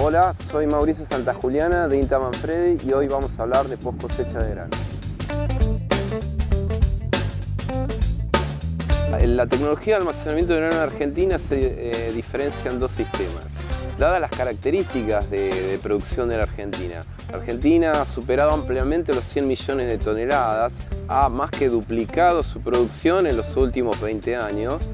Hola, soy Mauricio Santajuliana de INTA Manfredi y hoy vamos a hablar de post cosecha de grano. La tecnología de almacenamiento de grano en Argentina se diferencia en dos sistemas. Dadas las características de producción de la Argentina ha superado ampliamente los 100 millones de toneladas, ha más que duplicado su producción en los últimos 20 años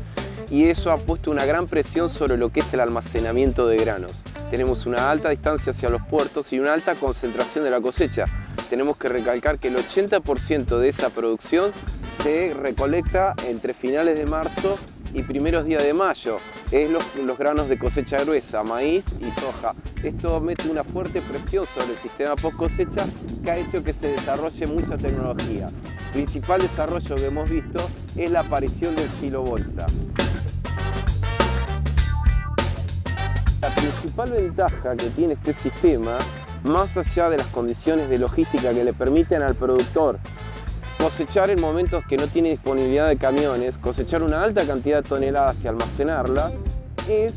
y eso ha puesto una gran presión sobre lo que es el almacenamiento de granos. Tenemos una alta distancia hacia los puertos y una alta concentración de la cosecha. Tenemos que recalcar que el 80% de esa producción se recolecta entre finales de marzo y primeros días de mayo. Es los granos de cosecha gruesa, maíz y soja. Esto mete una fuerte presión sobre el sistema post cosecha que ha hecho que se desarrolle mucha tecnología. El principal desarrollo que hemos visto es la aparición del kilobolsa. La principal ventaja que tiene este sistema, más allá de las condiciones de logística que le permiten al productor cosechar en momentos que no tiene disponibilidad de camiones, cosechar una alta cantidad de toneladas y almacenarla, es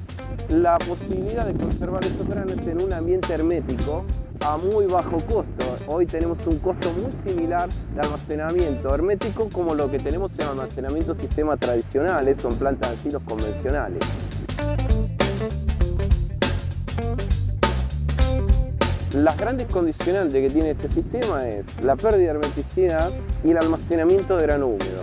la posibilidad de conservar estos granos en un ambiente hermético a muy bajo costo. Hoy tenemos un costo muy similar de almacenamiento hermético como lo que tenemos en almacenamiento sistemas tradicionales o en plantas de silos convencionales. Las grandes condicionantes que tiene este sistema es la pérdida de hermeticidad y el almacenamiento de grano húmedo.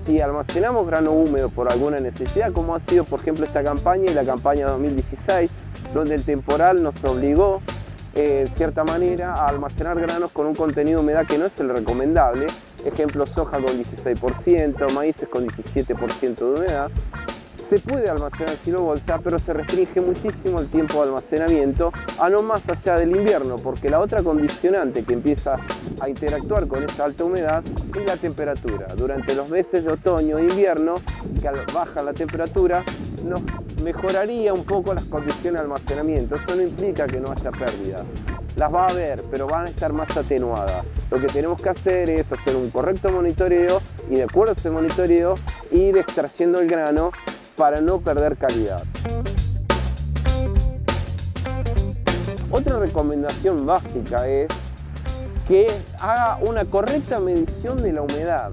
Si almacenamos grano húmedo por alguna necesidad, como ha sido por ejemplo esta campaña y la campaña 2016, donde el temporal nos obligó en cierta manera a almacenar granos con un contenido de humedad que no es el recomendable, ejemplo soja con 16%, maíces con 17% de humedad, se puede almacenar kilobolsa, pero se restringe muchísimo el tiempo de almacenamiento a no más allá del invierno, porque la otra condicionante que empieza a interactuar con esta alta humedad es la temperatura. Durante los meses de otoño e invierno, que al baja la temperatura, nos mejoraría un poco las condiciones de almacenamiento. Eso no implica que no haya pérdida. Las va a haber, pero van a estar más atenuadas. Lo que tenemos que hacer es hacer un correcto monitoreo y de acuerdo a ese monitoreo ir extrayendo el grano para no perder calidad. Otra recomendación básica es que haga una correcta medición de la humedad.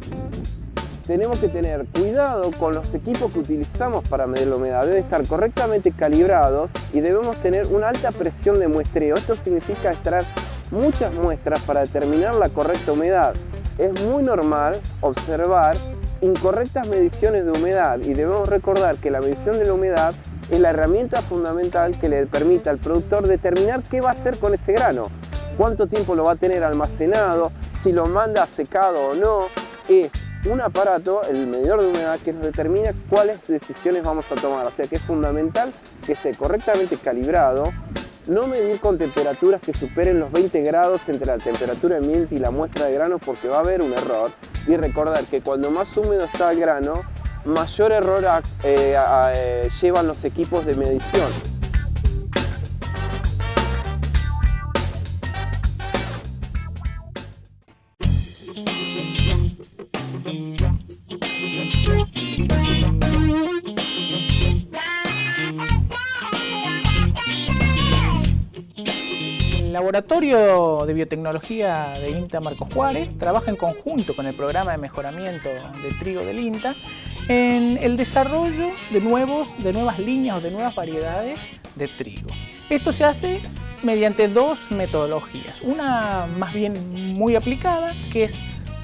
Tenemos que tener cuidado con los equipos que utilizamos para medir la humedad. Deben estar correctamente calibrados y debemos tener una alta presión de muestreo. Esto significa extraer muchas muestras para determinar la correcta humedad. Es muy normal observar incorrectas mediciones de humedad y debemos recordar que la medición de la humedad es la herramienta fundamental que le permite al productor determinar qué va a hacer con ese grano, cuánto tiempo lo va a tener almacenado, si lo manda secado o no. Es un aparato, el medidor de humedad, que nos determina cuáles decisiones vamos a tomar, o sea que es fundamental que esté correctamente calibrado. No medir con temperaturas que superen los 20 grados entre la temperatura ambiente y la muestra de grano porque va a haber un error. Y recordar que cuando más húmedo está el grano, mayor error llevan los equipos de medición. El Laboratorio de Biotecnología de INTA Marcos Juárez trabaja en conjunto con el Programa de Mejoramiento de Trigo del INTA en el desarrollo de nuevas líneas o de nuevas variedades de trigo. Esto se hace mediante dos metodologías, una más bien muy aplicada, que es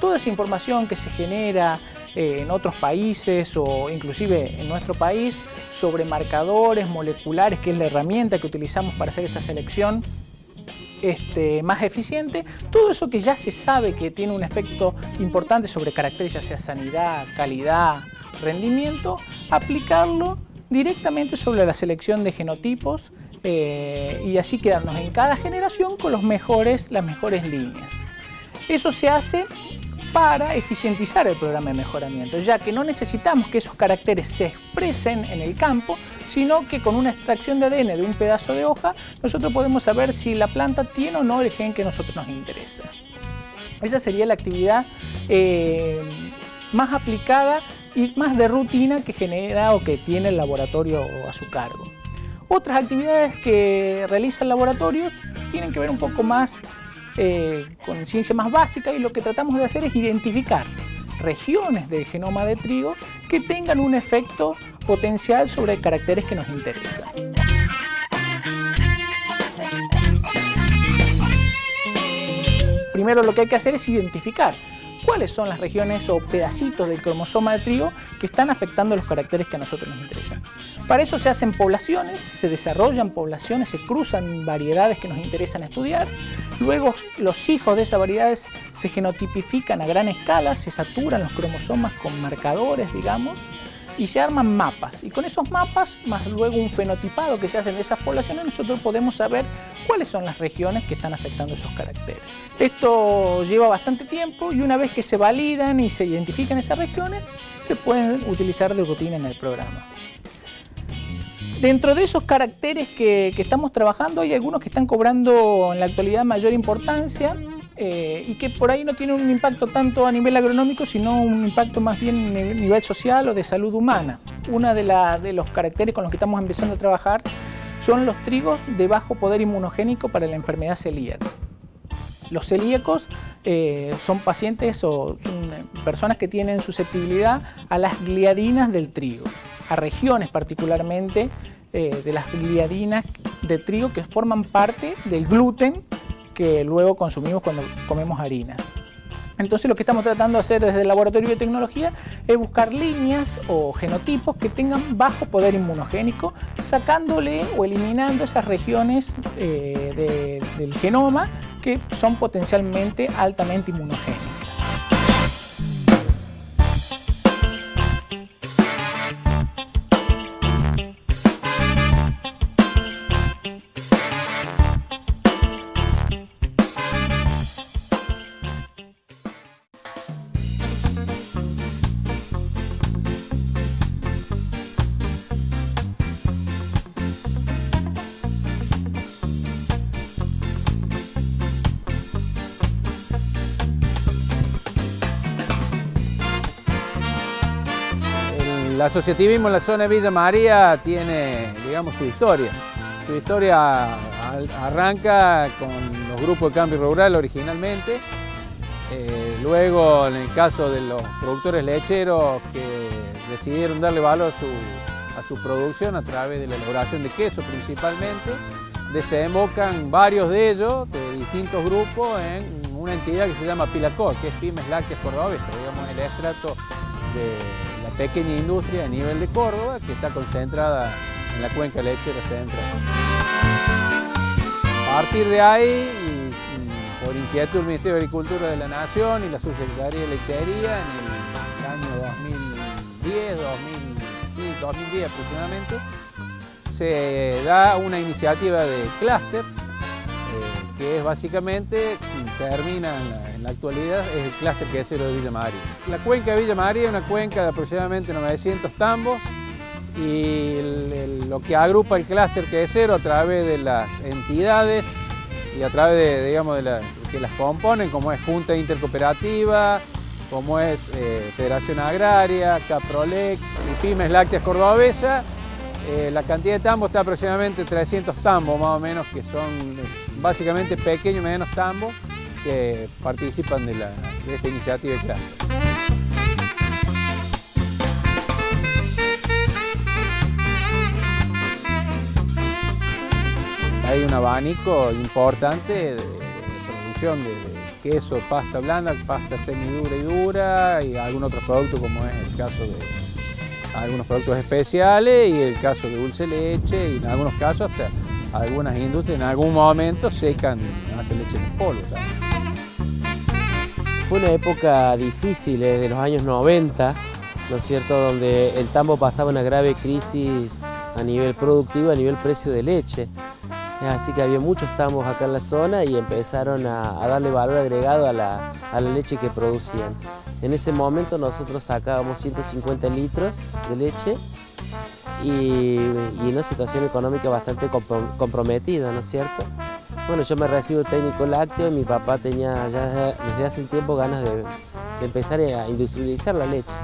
toda esa información que se genera en otros países o inclusive en nuestro país sobre marcadores moleculares, que es la herramienta que utilizamos para hacer esa selección más eficiente. Todo eso que ya se sabe que tiene un efecto importante sobre caracteres, ya sea sanidad, calidad, rendimiento, aplicarlo directamente sobre la selección de genotipos y así quedarnos en cada generación con las mejores líneas. Eso se hace para eficientizar el programa de mejoramiento, ya que no necesitamos que esos caracteres se expresen en el campo, sino que con una extracción de ADN de un pedazo de hoja nosotros podemos saber si la planta tiene o no el gen que a nosotros nos interesa. Esa sería la actividad más aplicada y más de rutina que genera o que tiene el laboratorio a su cargo. Otras actividades que realizan laboratorios tienen que ver un poco más con ciencia más básica, y lo que tratamos de hacer es identificar regiones del genoma de trigo que tengan un efecto potencial sobre caracteres que nos interesan. Primero lo que hay que hacer es identificar cuáles son las regiones o pedacitos del cromosoma de trigo que están afectando los caracteres que a nosotros nos interesan. Para eso se hacen poblaciones, se desarrollan poblaciones, se cruzan variedades que nos interesan estudiar. Luego los hijos de esas variedades se genotipifican a gran escala, se saturan los cromosomas con marcadores, digamos, y se arman mapas. Y con esos mapas, más luego un fenotipado que se hacen de esas poblaciones, nosotros podemos saber cuáles son las regiones que están afectando esos caracteres. Esto lleva bastante tiempo, y una vez que se validan y se identifican esas regiones, se pueden utilizar de rutina en el programa. Dentro de esos caracteres que estamos trabajando, hay algunos que están cobrando en la actualidad mayor importancia, y que por ahí no tienen un impacto tanto a nivel agronómico, sino un impacto más bien a nivel social o de salud humana. Uno de los caracteres con los que estamos empezando a trabajar son los trigos de bajo poder inmunogénico para la enfermedad celíaca. Los celíacos son pacientes o son personas que tienen susceptibilidad a las gliadinas del trigo, a regiones particularmente de las gliadinas de trigo que forman parte del gluten que luego consumimos cuando comemos harina. Entonces lo que estamos tratando de hacer desde el Laboratorio de Biotecnología es buscar líneas o genotipos que tengan bajo poder inmunogénico, sacándole o eliminando esas regiones del genoma que son potencialmente altamente inmunogénicas. El asociativismo en la zona de Villa María tiene, digamos, su historia. Su historia arranca con los grupos de cambio rural originalmente. Luego, en el caso de los productores lecheros que decidieron darle valor a su producción a través de la elaboración de queso principalmente, desembocan varios de ellos, de distintos grupos, en una entidad que se llama Pilacor, que es Pymes Lácteas Cordobesas, digamos, el estrato de la pequeña industria a nivel de Córdoba, que está concentrada en la cuenca lechera central. A partir de ahí, por inquietud del Ministerio de Agricultura de la Nación y la Subsecretaría de Lechería, en el año 2010 aproximadamente, se da una iniciativa de clúster, que es básicamente, termina en la actualidad, es el clúster quesero de Villa María. La cuenca de Villa María es una cuenca de aproximadamente 900 tambos, y lo que agrupa el clúster quesero a través de las entidades y a través de, digamos, que las componen, como es Junta Intercooperativa, como es Federación Agraria, Caprolec y Pymes Lácteas Cordobesas. La cantidad de tambos está aproximadamente 300 tambos más o menos, que son básicamente pequeños y medianos tambos que participan de esta iniciativa de clúster. Hay un abanico importante de producción de queso, pasta blanda, pasta semidura y dura, y algún otro producto, como es el caso de algunos productos especiales y el caso de dulce leche, y en algunos casos hasta algunas industrias en algún momento secan, hacen leche en polvo también. Fue una época difícil, de los años 90, ¿no es cierto?, donde el tambo pasaba una grave crisis a nivel productivo, a nivel precio de leche. Así que había muchos tambos acá en la zona y empezaron a darle valor agregado a la leche que producían. En ese momento nosotros sacábamos 150 litros de leche y en una situación económica bastante comprometida, ¿no es cierto? Bueno, yo me recibo técnico lácteo y mi papá tenía ya desde hace un tiempo ganas de empezar a industrializar la leche.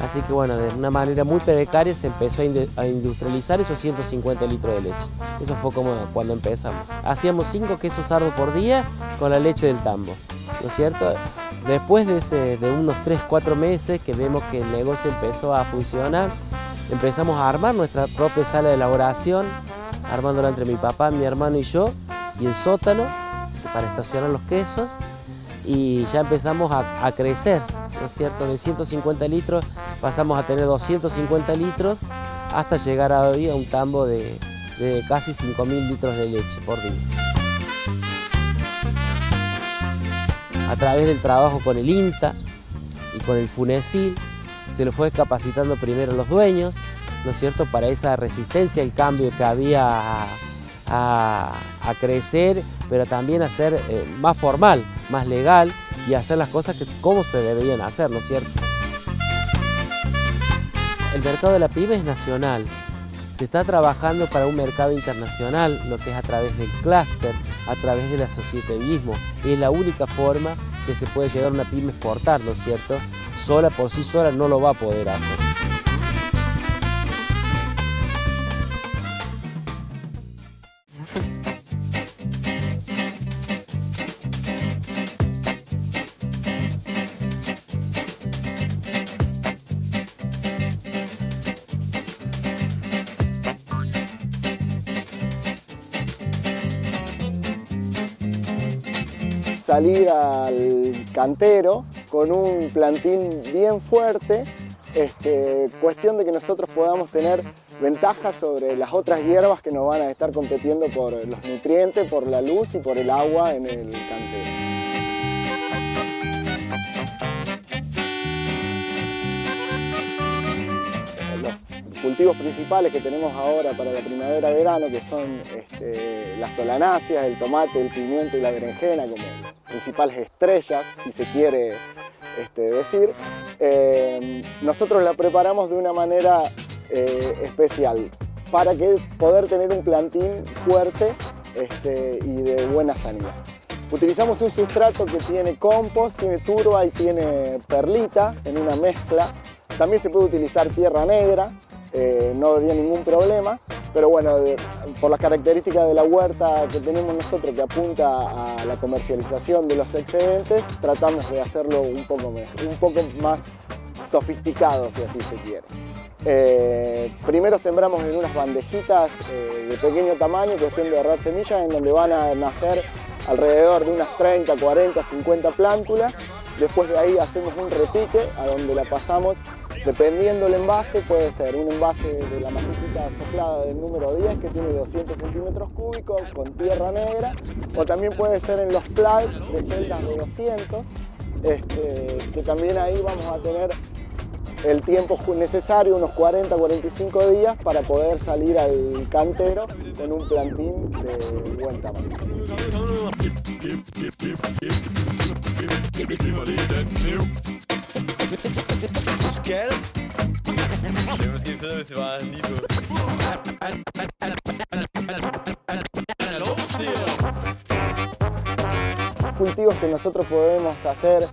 Así que bueno, de una manera muy precaria se empezó a industrializar esos 150 litros de leche. Eso fue como cuando empezamos. Hacíamos 5 quesos sardo por día con la leche del tambo, ¿no es cierto? Después de unos 3-4 meses que vemos que el negocio empezó a funcionar, empezamos a armar nuestra propia sala de elaboración, armándola entre mi papá, mi hermano y yo, y el sótano para estacionar los quesos, y ya empezamos a crecer, ¿no es cierto? De 150 litros pasamos a tener 250 litros hasta llegar hoy a un tambo de casi 5.000 litros de leche por día. A través del trabajo con el INTA y con el FUNESIL se lo fue capacitando primero los dueños, ¿no es cierto?, para esa resistencia al cambio que había a crecer, pero también a ser más formal, más legal y hacer las cosas como se deberían hacer, ¿no es cierto? El mercado de la pyme es nacional. Se está trabajando para un mercado internacional, lo que es a través del clúster, a través del asociativismo. Es la única forma que se puede llegar a una pyme a exportar, ¿no es cierto? Sola por sí sola no lo va a poder hacer. Salir al cantero con un plantín bien fuerte, cuestión de que nosotros podamos tener ventajas sobre las otras hierbas que nos van a estar compitiendo por los nutrientes, por la luz y por el agua en el cantero. Los cultivos principales que tenemos ahora para la primavera-verano, que son las solanáceas, el tomate, el pimiento y la berenjena como principales estrellas, si se quiere decir, nosotros la preparamos de una manera especial para poder tener un plantín fuerte y de buena sanidad. Utilizamos un sustrato que tiene compost, tiene turba y tiene perlita en una mezcla. También se puede utilizar tierra negra, no habría ningún problema, pero bueno, por las características de la huerta que tenemos nosotros, que apunta a la comercialización de los excedentes, tratamos de hacerlo un poco más sofisticado, si así se quiere. Primero sembramos en unas bandejitas de pequeño tamaño, cuestión de ahorrar semillas, en donde van a nacer alrededor de unas 30, 40, 50 plántulas. Después de ahí hacemos un repique a donde la pasamos, dependiendo del envase, puede ser un envase de la macetita soplada del número 10 que tiene 200 centímetros cúbicos con tierra negra, o también puede ser en los plugs de celdas de 200, que también ahí vamos a tener el tiempo necesario, unos 40-45 días, para poder salir al cantero con un plantín de buen tamaño. Cultivos que nosotros podemos hacer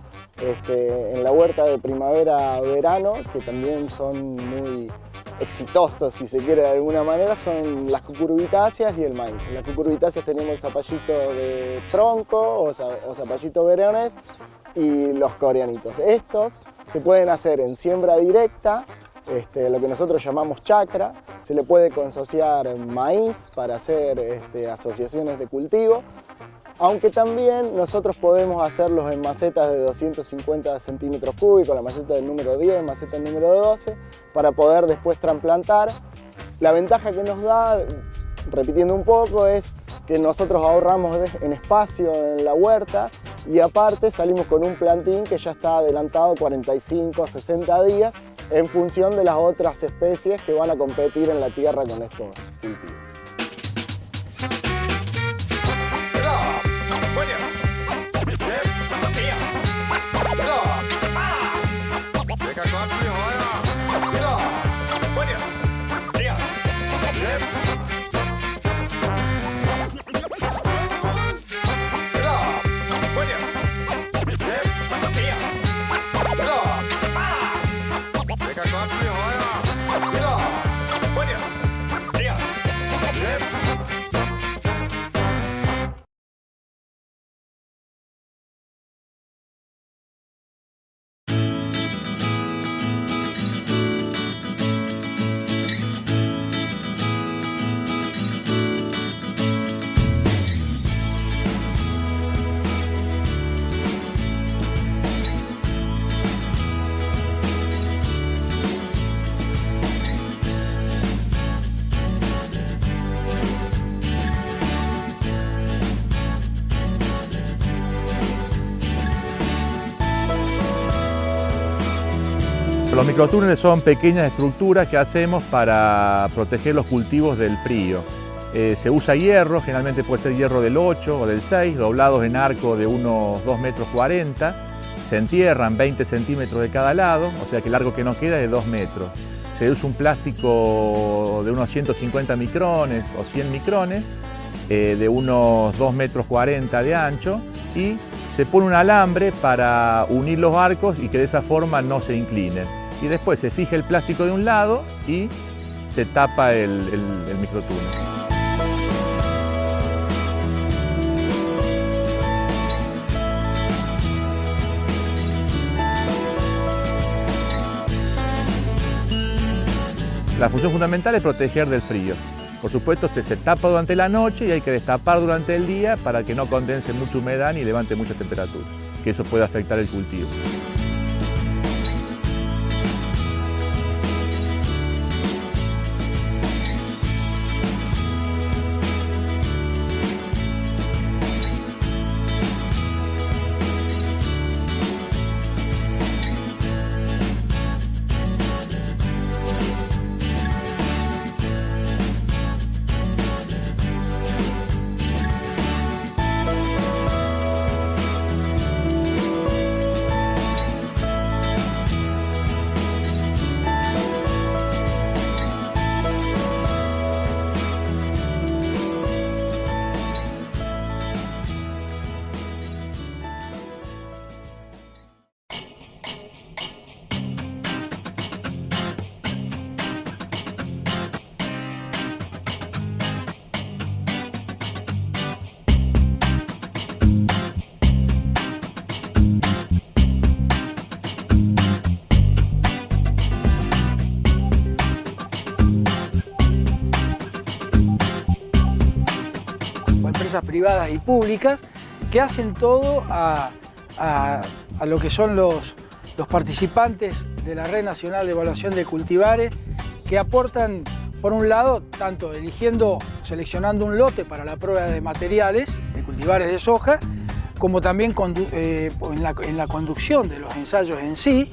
en la huerta de primavera-verano, que también son muy exitosos, si se quiere de alguna manera, son las cucurbitáceas y el maíz. En las cucurbitáceas tenemos el zapallito de tronco o zapallito verones y los coreanitos. Estos se pueden hacer en siembra directa, lo que nosotros llamamos chacra. Se le puede consociar maíz para hacer asociaciones de cultivo, aunque también nosotros podemos hacerlos en macetas de 250 centímetros cúbicos, la maceta del número 10, maceta del número 12, para poder después trasplantar. La ventaja que nos da, repitiendo un poco, es que nosotros ahorramos en espacio en la huerta y aparte salimos con un plantín que ya está adelantado 45 a 60 días en función de las otras especies que van a competir en la tierra con estos cultivos. Los microtúneles son pequeñas estructuras que hacemos para proteger los cultivos del frío. Se usa hierro, generalmente puede ser hierro del 8 o del 6, doblados en arco de unos 2,40 m. Se entierran 20 centímetros de cada lado, o sea que el largo que nos queda es de 2 metros. Se usa un plástico de unos 150 micrones o 100 micrones, de unos 2,40 metros de ancho, y se pone un alambre para unir los arcos y que de esa forma no se inclinen. Y después se fija el plástico de un lado y se tapa el microtúnel. La función fundamental es proteger del frío. Por supuesto, se tapa durante la noche y hay que destapar durante el día para que no condense mucha humedad ni levante mucha temperatura, que eso puede afectar el cultivo. Privadas y públicas que hacen todo a lo que son los participantes de la Red Nacional de Evaluación de Cultivares, que aportan, por un lado, tanto seleccionando un lote para la prueba de materiales de cultivares de soja, como también en la conducción de los ensayos en sí,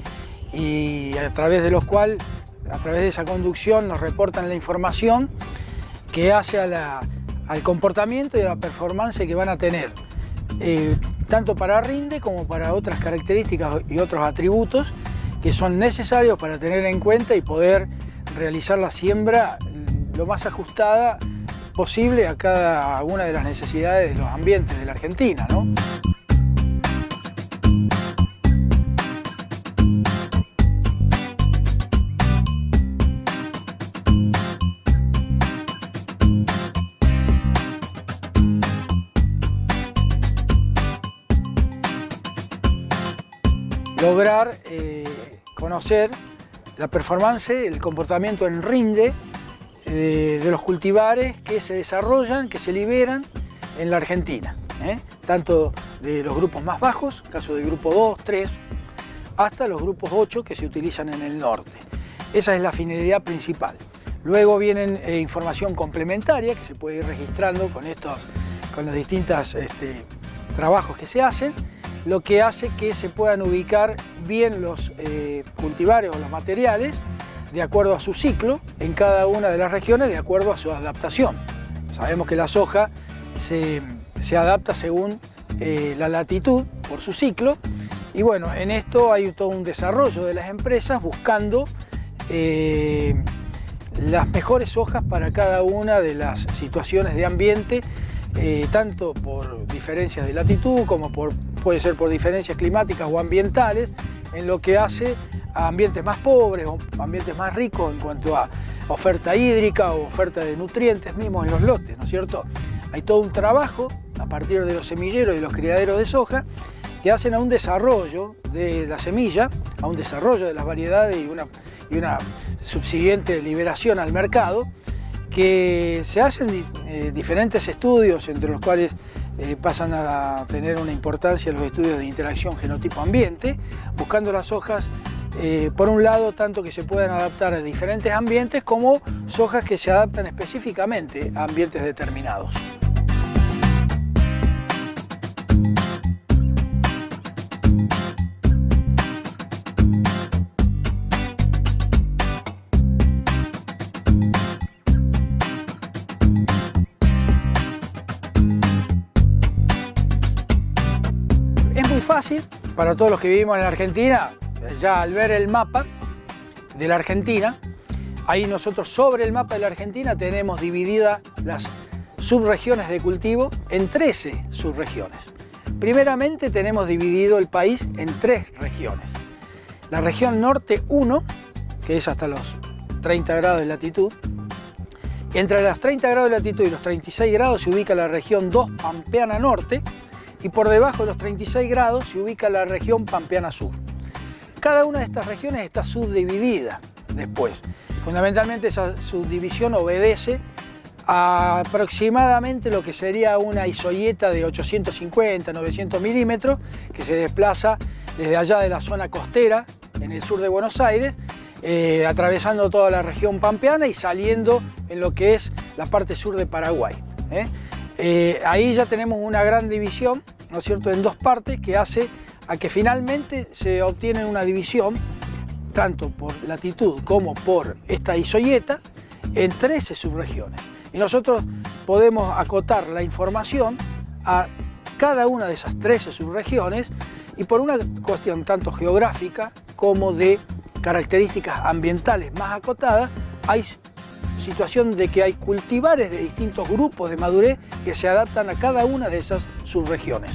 y a través de esa conducción nos reportan la información que hace al comportamiento y a la performance que van a tener, tanto para rinde como para otras características y otros atributos que son necesarios para tener en cuenta y poder realizar la siembra lo más ajustada posible a cada una de las necesidades de los ambientes de la Argentina, ¿no? Lograr conocer la performance, el comportamiento en rinde de los cultivares que se desarrollan, que se liberan en la Argentina, tanto de los grupos más bajos, caso del grupo 2, 3, hasta los grupos 8 que se utilizan en el norte. Esa es la finalidad principal. Luego vienen información complementaria que se puede ir registrando con los distintos trabajos que se hacen, lo que hace que se puedan ubicar bien los cultivares o los materiales de acuerdo a su ciclo en cada una de las regiones, de acuerdo a su adaptación. Sabemos que la soja se adapta según la latitud por su ciclo, y bueno, en esto hay todo un desarrollo de las empresas buscando las mejores hojas para cada una de las situaciones de ambiente, tanto por diferencias de latitud como puede ser por diferencias climáticas o ambientales, en lo que hace a ambientes más pobres o ambientes más ricos en cuanto a oferta hídrica o oferta de nutrientes mismos en los lotes, ¿no es cierto? Hay todo un trabajo a partir de los semilleros y los criaderos de soja que hacen a un desarrollo de la semilla, a un desarrollo de las variedades y una subsiguiente liberación al mercado, que se hacen diferentes estudios, entre los cuales pasan a tener una importancia los estudios de interacción genotipo-ambiente, buscando las hojas, por un lado, tanto que se puedan adaptar a diferentes ambientes, como sojas que se adaptan específicamente a ambientes determinados. fácil para todos los que vivimos en la Argentina. Ya al ver el mapa de la Argentina, ahí nosotros sobre el mapa de la Argentina tenemos divididas las subregiones de cultivo en 13 subregiones. Primeramente tenemos dividido el país en 3 regiones. La región norte 1, que es hasta los 30 grados de latitud. Entre los 30 grados de latitud y los 36 grados se ubica la región 2 Pampeana Norte y por debajo de los 36 grados se ubica la región Pampeana Sur. Cada una de estas regiones está subdividida después. Fundamentalmente esa subdivisión obedece a aproximadamente lo que sería una isoyeta de 850, 900 milímetros que se desplaza desde allá de la zona costera en el sur de Buenos Aires, atravesando toda la región pampeana y saliendo en lo que es la parte sur de Paraguay. Ahí ya tenemos una gran división, ¿no es cierto?, en 2 partes que hace a que finalmente se obtiene una división tanto por latitud como por esta isoyeta en 13 subregiones. Y nosotros podemos acotar la información a cada una de esas 13 subregiones y por una cuestión tanto geográfica como de características ambientales más acotadas, hay situación de que hay cultivares de distintos grupos de madurez que se adaptan a cada una de esas subregiones.